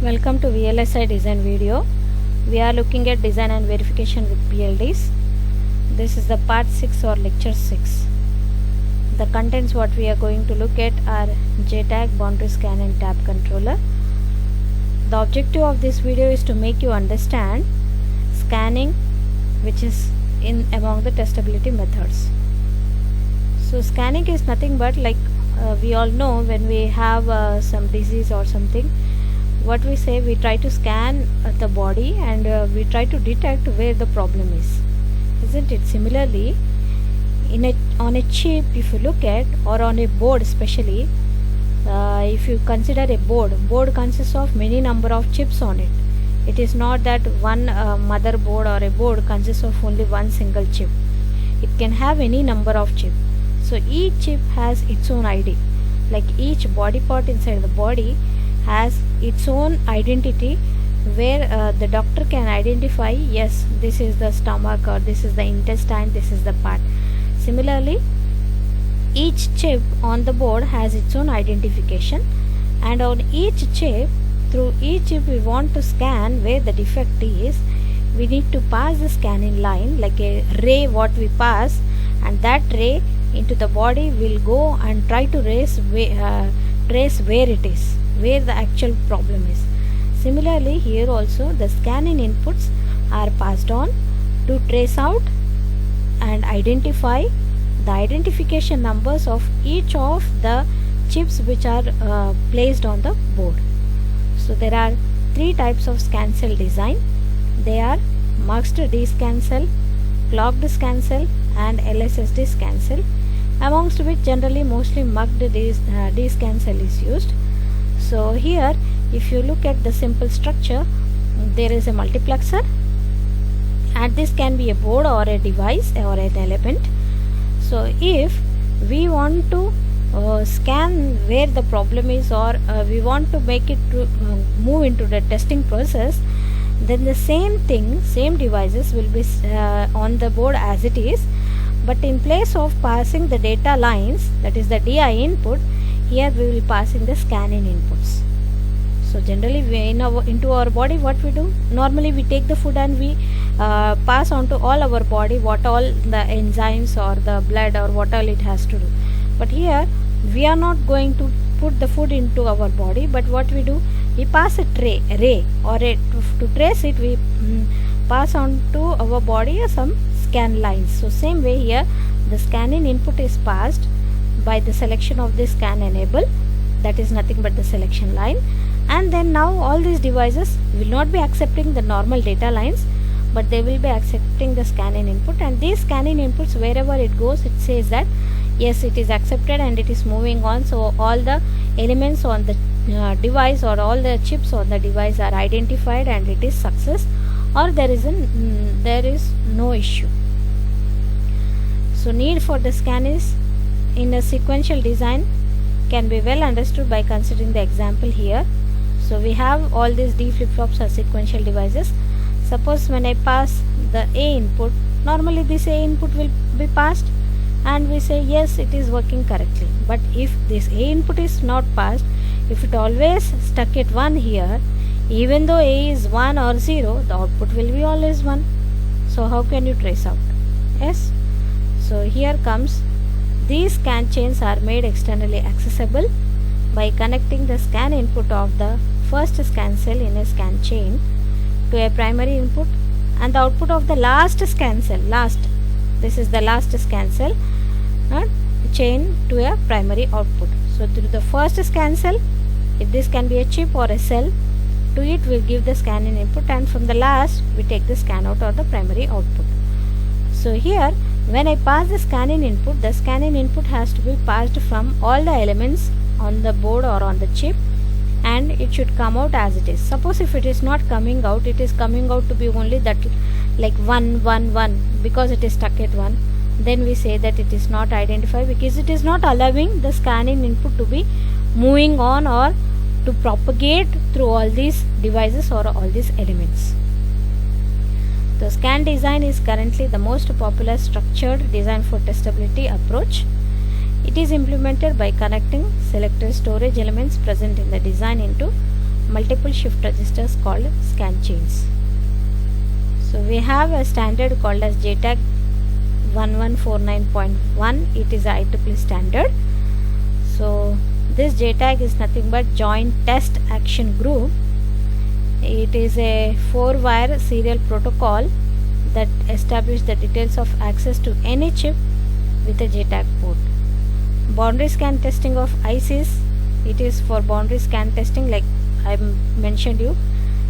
Welcome to VLSI design video. We are looking at design and verification with PLDs. This is the part 6 or lecture 6. The contents what we are going to look at are JTAG, boundary scan and tab controller. The objective of this video is to make you understand scanning, which is in among the testability methods. So scanning is nothing but we all know when we have some disease or something, what we say, we try to scan the body and we try to detect where the problem is, isn't it? Similarly, on a chip, if you look at, or on a board especially, if you consider a board consists of many number of chips on it. It is not that one motherboard or a board consists of only one single chip. It can have any number of chips. So each chip has its own ID. Like each body part inside the body has its own identity, where the doctor can identify, yes, this is the stomach, or this is the intestine, this is the part. Similarly, each chip on the board has its own identification, and on each chip, through each chip we want to scan where the defect is. We need to pass the scanning line, like a ray what we pass, and that ray into the body will go and try to trace where it is, where the actual problem is. Similarly, here also the scanning inputs are passed on to trace out and identify the identification numbers of each of the chips which are placed on the board. So there are three types of scan cell design. They are mux D-scan cell, clocked scan cell and LSSD scan cell, amongst which generally mostly muxed D-scan cell is used. So here, if you look at the simple structure, there is a multiplexer, and this can be a board or a device or an element. So if we want to scan where the problem is, or we want to make it to move into the testing process, then the same devices will be on the board as it is, but in place of passing the data lines, that is the DI input, here we will passing the scanning inputs. So generally into our body, what we do, normally we take the food and we pass on to all our body what all the enzymes or the blood or what all it has to do. But here we are not going to put the food into our body, but what we do, we pass a ray or to trace it, we pass on to our body some scan lines. So same way here, the scanning input is passed by the selection of the scan enable, that is nothing but the selection line, and then now all these devices will not be accepting the normal data lines, but they will be accepting the scanning input, and these scanning inputs, wherever it goes, it says that yes, it is accepted and it is moving on. So all the elements on the device or all the chips on the device are identified and it is success, or there is no issue. So need for the scan is in a sequential design can be well understood by considering the example here. So we have all these D flip-flops are sequential devices. Suppose when I pass the A input, normally this A input will be passed and we say yes, it is working correctly. But if this A input is not passed, if it always stuck at 1 here, even though A is 1 or 0, the output will be always 1. So how can you trace out? Yes. So here comes, these scan chains are made externally accessible by connecting the scan input of the first scan cell in a scan chain to a primary input, and the output of the last scan cell, this is the last scan cell, chain to a primary output. So through the first scan cell, if this can be a chip or a cell, to it will give the scanning input, and from the last we take the scan out or the primary output. So here, when I pass the scanning input has to be passed from all the elements on the board or on the chip, and it should come out as it is. Suppose if it is not coming out, it is coming out to be only that like 1 1 1, because it is stuck at 1, then we say that it is not identified, because it is not allowing the scanning input to be moving on or to propagate through all these devices or all these elements. The scan design is currently the most popular structured design for testability approach. It is implemented by connecting selected storage elements present in the design into multiple shift registers called scan chains. So we have a standard called as JTAG 1149.1. It is a IEEE standard. So this JTAG is nothing but Joint Test Action Group. It is a 4-wire serial protocol that establishes the details of access to any chip with a JTAG port. Boundary scan testing of ICs, it is for boundary scan testing, like I mentioned you,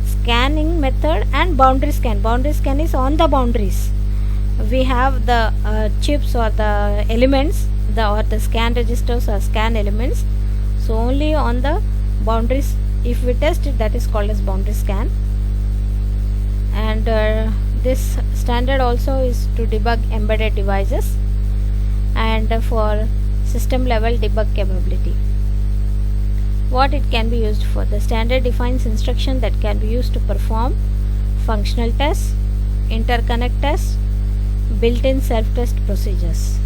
scanning method and boundary scan. Boundary scan is on the boundaries. We have the chips or the elements, or the scan registers or scan elements. So only on the boundaries if we test it, that is called as boundary scan. And this standard also is to debug embedded devices and for system level debug capability. What it can be used for? The standard defines instruction that can be used to perform functional tests, interconnect tests, built-in self-test procedures.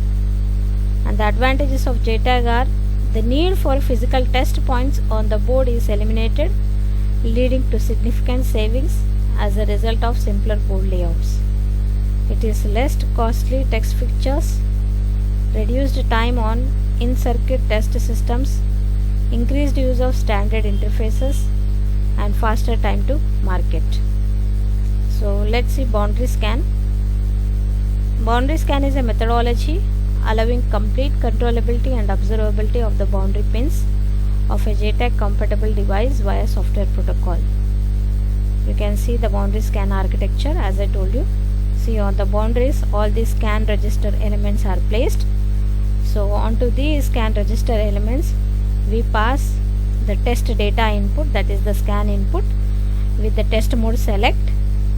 And the advantages of JTAG are: the need for physical test points on the board is eliminated, leading to significant savings as a result of simpler board layouts. It is less costly text fixtures, reduced time on in-circuit test systems, increased use of standard interfaces, and faster time to market. So let's see boundary scan. Boundary scan is a methodology allowing complete controllability and observability of the boundary pins of a JTAG compatible device via software protocol. You can see the boundary scan architecture as I told you. See, on the boundaries all these scan register elements are placed. So onto these scan register elements we pass the test data input, that is the scan input, with the test mode select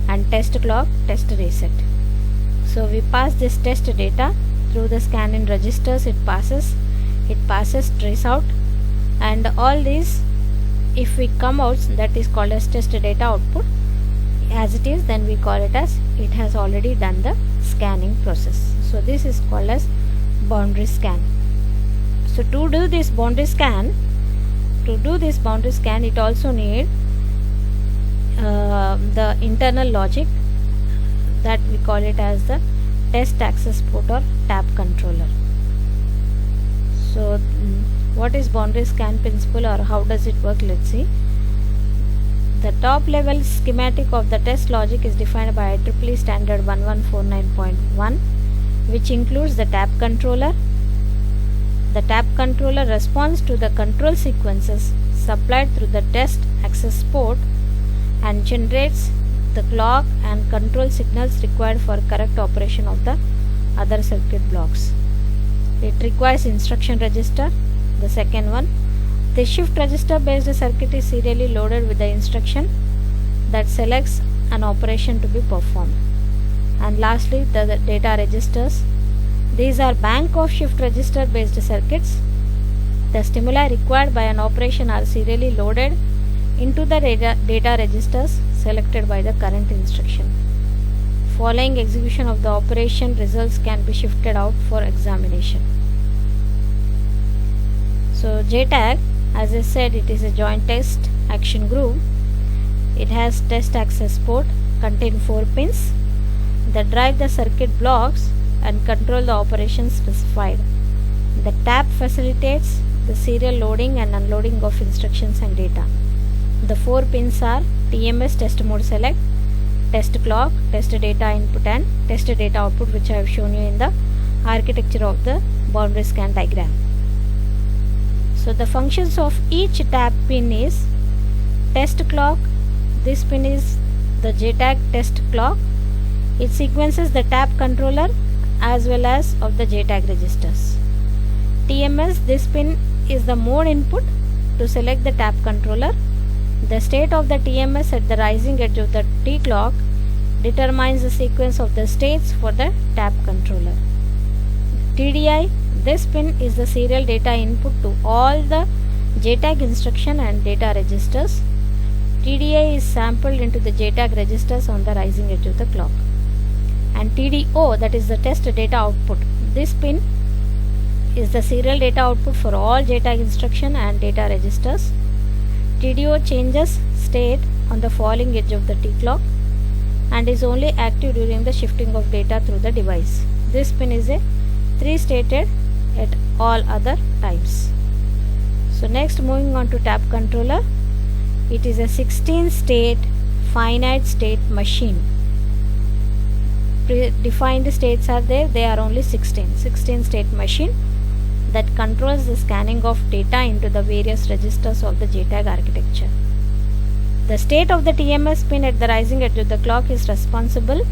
and test clock, test reset. So we pass this test data through the scan in registers. It passes trace out, and all these, if we come out, that is called as test data output. As it is, then we call it as it has already done the scanning process. So this is called as boundary scan. So to do this boundary scan, it also need the internal logic, that we call it as the test access port or tap controller. So what is boundary scan principle, or how does it work? Let's see. The top level schematic of the test logic is defined by IEEE standard 1149.1, which includes the tap controller. The tap controller responds to the control sequences supplied through the test access port and generates the clock and control signals required for correct operation of the other circuit blocks. It requires instruction register. The second one, the shift register based circuit is serially loaded with the instruction that selects an operation to be performed. And lastly, the data registers. These are bank of shift register based circuits. The stimuli required by an operation are serially loaded into the data registers selected by the current instruction. Following execution of the operation, results can be shifted out for examination. So JTAG, as I said, it is a joint test action group. It has test access port, contain 4 pins that drive the circuit blocks and control the operations specified. The tap facilitates the serial loading and unloading of instructions and data. The 4 pins are TMS, test mode select, test clock, test data input, and test data output, which I have shown you in the architecture of the boundary scan diagram. So the functions of each tap pin is test clock. This pin is the JTAG test clock. It sequences the tap controller as well as of the JTAG registers. TMS, this pin is the mode input to select the tap controller. The state of the TMS at the rising edge of the T clock determines the sequence of the states for the tap controller. TDI, this pin is the serial data input to all the JTAG instruction and data registers. TDI is sampled into the JTAG registers on the rising edge of the clock. And TDO, that is the test data output. This pin is the serial data output for all JTAG instruction and data registers. TDO changes state on the falling edge of the T clock and is only active during the shifting of data through the device. This pin is a 3-stated at all other times. So next, moving on to tap controller, it is a 16-state finite state machine. Predefined states are there, they are only 16 state machine that controls the scanning of data into the various registers of the JTAG architecture. The state of the TMS pin at the rising edge of the clock is responsible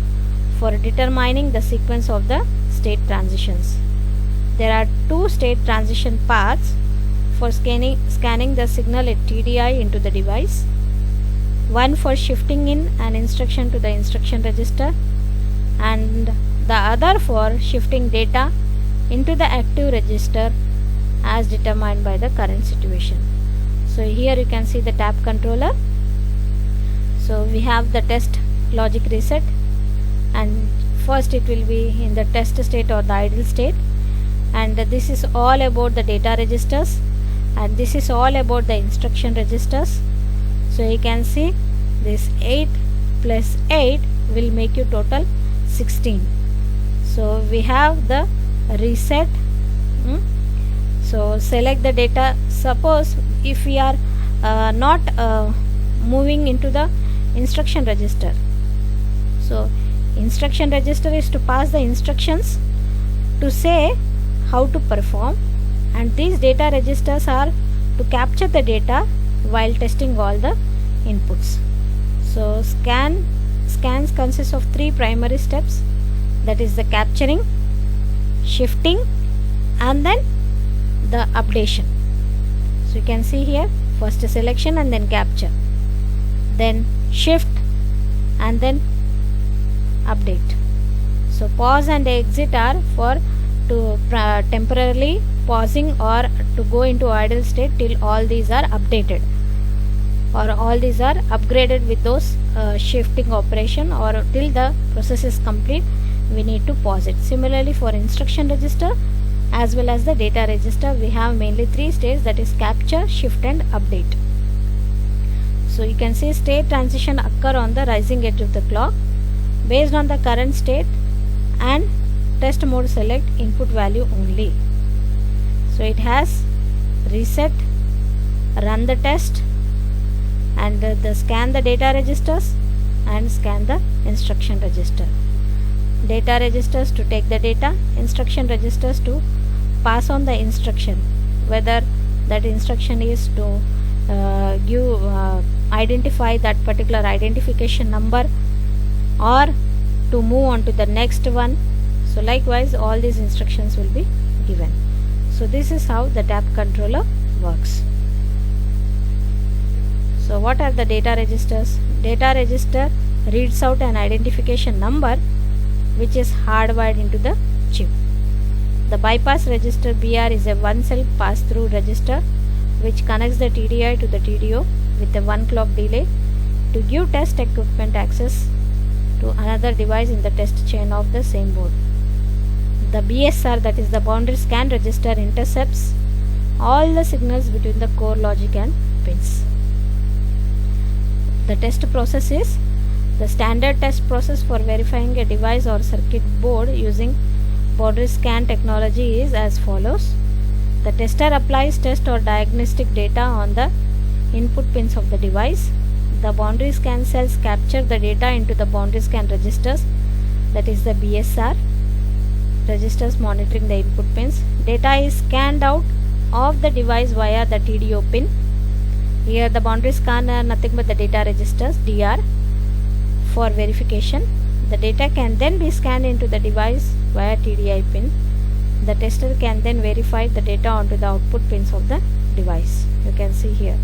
for determining the sequence of the state transitions. There are 2 state transition paths for scanning the signal at TDI into the device. One for shifting in an instruction to the instruction register and the other for shifting data into the active register as determined by the current situation. So here you can see the tap controller. So we have the test logic reset, and first it will be in the test state or the idle state, and this is all about the data registers, and this is all about the instruction registers. So you can see this 8 plus 8 will make you total 16. So we have the reset. So select the data. Suppose if we are not moving into the instruction register, so instruction register is to pass the instructions to say how to perform, and these data registers are to capture the data while testing all the inputs. So scans consist of 3 primary steps, that is the capturing, shifting, and then the updation. So you can see here, first selection and then capture, then shift, and then update. So pause and exit are for to temporarily pausing or to go into idle state till all these are updated or all these are upgraded with those shifting operation, or till the process is complete we need to pause it. Similarly for instruction register as well as the data register, we have mainly 3 states, that is capture, shift, and update. So you can see state transition occur on the rising edge of the clock based on the current state, and test mode select input value only. So it has reset, run the test, and the scan the data registers and scan the instruction register. Data registers to take the data, instruction registers to pass on the instruction, whether that instruction is to identify that particular identification number or to move on to the next one. So likewise all these instructions will be given. So this is how the tap controller works. So what are the data registers? Data register reads out an identification number which is hardwired into the chip. The bypass register BR is a one-cell pass-through register which connects the TDI to the TDO with a 1 clock delay to give test equipment access to another device in the test chain of the same board. The BSR, that is the boundary scan register, intercepts all the signals between the core logic and pins. The test process is the standard test process for verifying a device or circuit board using boundary scan technology is as follows. The tester applies test or diagnostic data on the input pins of the device. The boundary scan cells capture the data into the boundary scan registers, that is the BSR registers monitoring the input pins. Data is scanned out of the device via the TDO pin. Here the boundary scan are nothing but the data registers DR for verification. The data can then be scanned into the device via TDI pin. The tester can then verify the data onto the output pins of the device. You can see here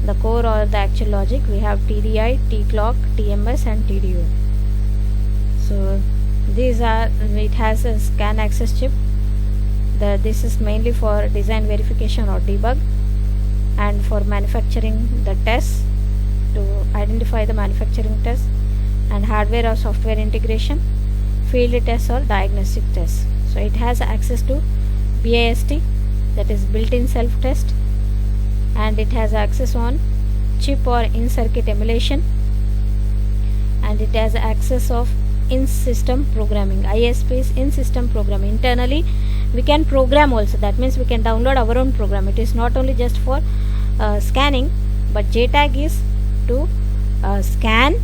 the core or the actual logic, we have TDI, T clock, TMS and TDO. So these are, it has a scan access chip. This is mainly for design verification or debug, and for manufacturing the tests to identify the manufacturing tests, and hardware or software integration, field tests or diagnostic tests. So it has access to BIST, that is built-in self-test, and it has access on chip or in-circuit emulation, and it has access of in-system programming. ISP is in-system programming. Internally we can program also, that means we can download our own program. It is not only just for scanning, but JTAG is to scan,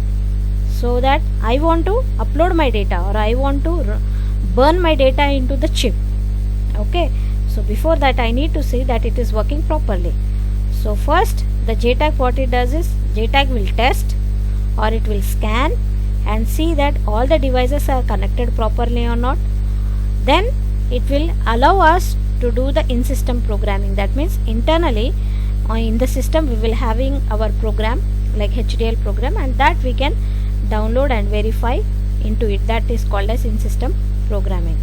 so that I want to upload my data or I want to burn my data into the chip. Okay, so before that I need to see that it is working properly. So first the JTAG, what it does is JTAG will test or it will scan and see that all the devices are connected properly or not. Then it will allow us to do the in-system programming. That means internally in the system we will having our program like HDL program, and that we can download and verify into it. That is called as in-system programming.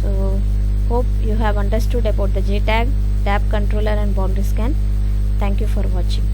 So hope you have understood about the JTAG, tap controller and boundary scan. Thank you for watching.